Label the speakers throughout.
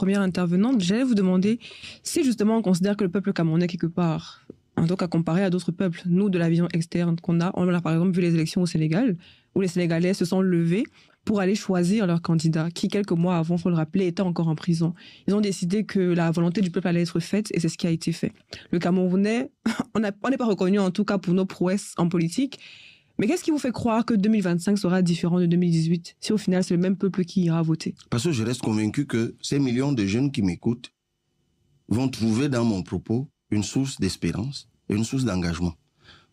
Speaker 1: première intervenante, j'allais vous demander si justement on considère que le peuple camerounais, quelque part, en tout cas comparé à d'autres peuples, nous, de la vision externe qu'on a, on a par exemple vu les élections au Sénégal, où les Sénégalais se sont levés pour aller choisir leur candidat, qui quelques mois avant, faut le rappeler, était encore en prison. Ils ont décidé que la volonté du peuple allait être faite, et c'est ce qui a été fait. Le Camerounais, on n'est pas reconnu en tout cas pour nos prouesses en politique, mais qu'est-ce qui vous fait croire que 2025 sera différent de 2018, si au final c'est le même peuple qui ira voter?
Speaker 2: Parce que je reste convaincu que ces millions de jeunes qui m'écoutent vont trouver dans mon propos une source d'espérance et une source d'engagement.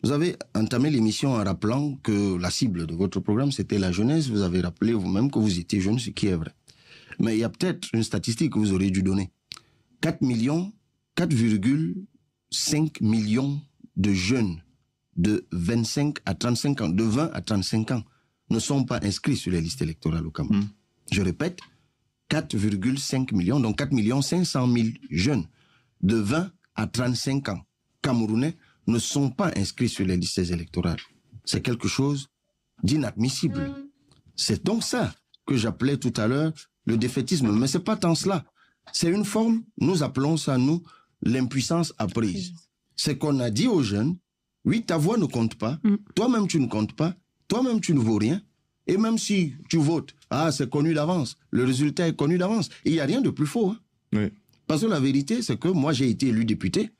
Speaker 2: Vous avez entamé l'émission en rappelant que la cible de votre programme, c'était la jeunesse. Vous avez rappelé vous-même que vous étiez jeune, ce qui est vrai. Mais il y a peut-être une statistique que vous auriez dû donner. 4,5 millions de jeunes de 25 à 35 ans, de 20 à 35 ans, ne sont pas inscrits sur les listes électorales au Cameroun. Je répète, 4,5 millions, donc 4 500 000 jeunes de 20 à 35 ans camerounais ne sont pas inscrits sur les listes électorales. C'est quelque chose d'inadmissible. C'est donc ça que j'appelais tout à l'heure le défaitisme. Mais c'est pas tant cela. C'est une forme, nous appelons ça, nous, l'impuissance apprise. C'est qu'on a dit aux jeunes, oui, ta voix ne compte pas, toi-même tu ne comptes pas, toi-même tu ne vaux rien, et même si tu votes, c'est connu d'avance, le résultat est connu d'avance. Et il n'y a rien de plus faux. Hein.
Speaker 3: Oui.
Speaker 2: Parce que la vérité, c'est que moi j'ai été élu député,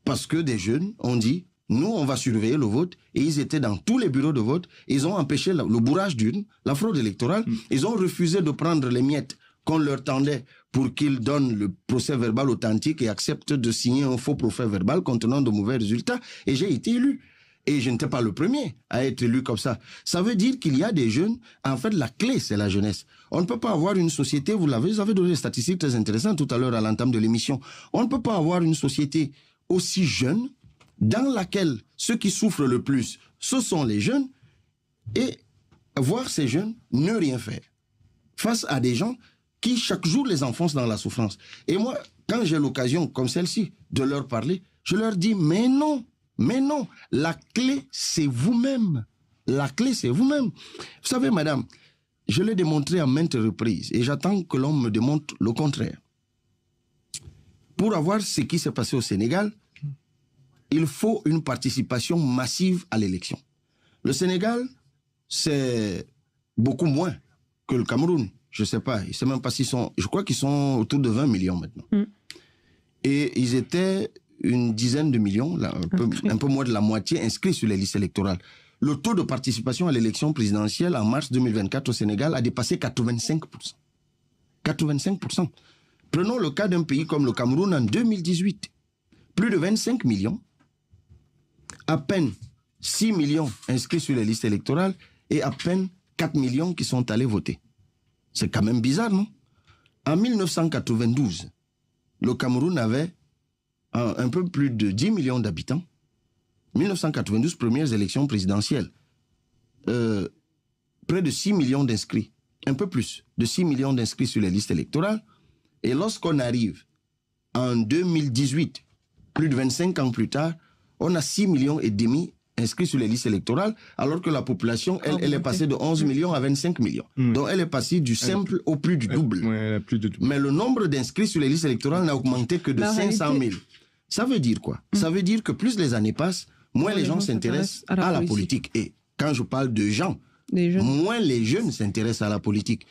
Speaker 2: parce que des jeunes ont dit, nous, on va surveiller le vote. Et ils étaient dans tous les bureaux de vote. Ils ont empêché le bourrage d'urnes, la fraude électorale. Ils ont refusé de prendre les miettes qu'on leur tendait pour qu'ils donnent le procès verbal authentique et acceptent de signer un faux procès verbal contenant de mauvais résultats. Et j'ai été élu. Et je n'étais pas le premier à être élu comme ça. Ça veut dire qu'il y a des jeunes. En fait, la clé, c'est la jeunesse. On ne peut pas avoir une société, vous avez donné des statistiques très intéressantes tout à l'heure à l'entame de l'émission. On ne peut pas avoir une société aussi jeune, dans laquelle ceux qui souffrent le plus, ce sont les jeunes, et voir ces jeunes ne rien faire face à des gens qui chaque jour les enfoncent dans la souffrance. Et moi, quand j'ai l'occasion comme celle-ci de leur parler, je leur dis mais non, la clé c'est vous-même. La clé c'est vous-même. Vous savez madame, je l'ai démontré à maintes reprises et j'attends que l'on me démontre le contraire. Pour avoir ce qui s'est passé au Sénégal, il faut une participation massive à l'élection. Le Sénégal, c'est beaucoup moins que le Cameroun. Je ne sais pas, je ne sais même pas s'ils sont... Je crois qu'ils sont autour de 20 millions maintenant. Et ils étaient une dizaine de millions, là, un peu moins de la moitié, inscrits sur les listes électorales. Le taux de participation à l'élection présidentielle en mars 2024 au Sénégal a dépassé 85%. 85%. Prenons le cas d'un pays comme le Cameroun en 2018. Plus de 25 millions, à peine 6 millions inscrits sur les listes électorales et à peine 4 millions qui sont allés voter. C'est quand même bizarre, non? En 1992, le Cameroun avait un peu plus de 10 millions d'habitants. 1992, premières élections présidentielles. Près de 6 millions d'inscrits. Un peu plus de 6 millions d'inscrits sur les listes électorales. Et lorsqu'on arrive en 2018, plus de 25 ans plus tard, on a 6 millions et demi inscrits sur les listes électorales, alors que la population, elle est passée de 11 millions à 25 millions. Donc elle est passée du simple au plus du double. Mais le nombre d'inscrits sur les listes électorales n'a augmenté que de 500 000. Ça veut dire quoi? Ça veut dire que plus les années passent, moins les gens s'intéressent à la politique. Et quand je parle de gens, moins les jeunes s'intéressent à la politique.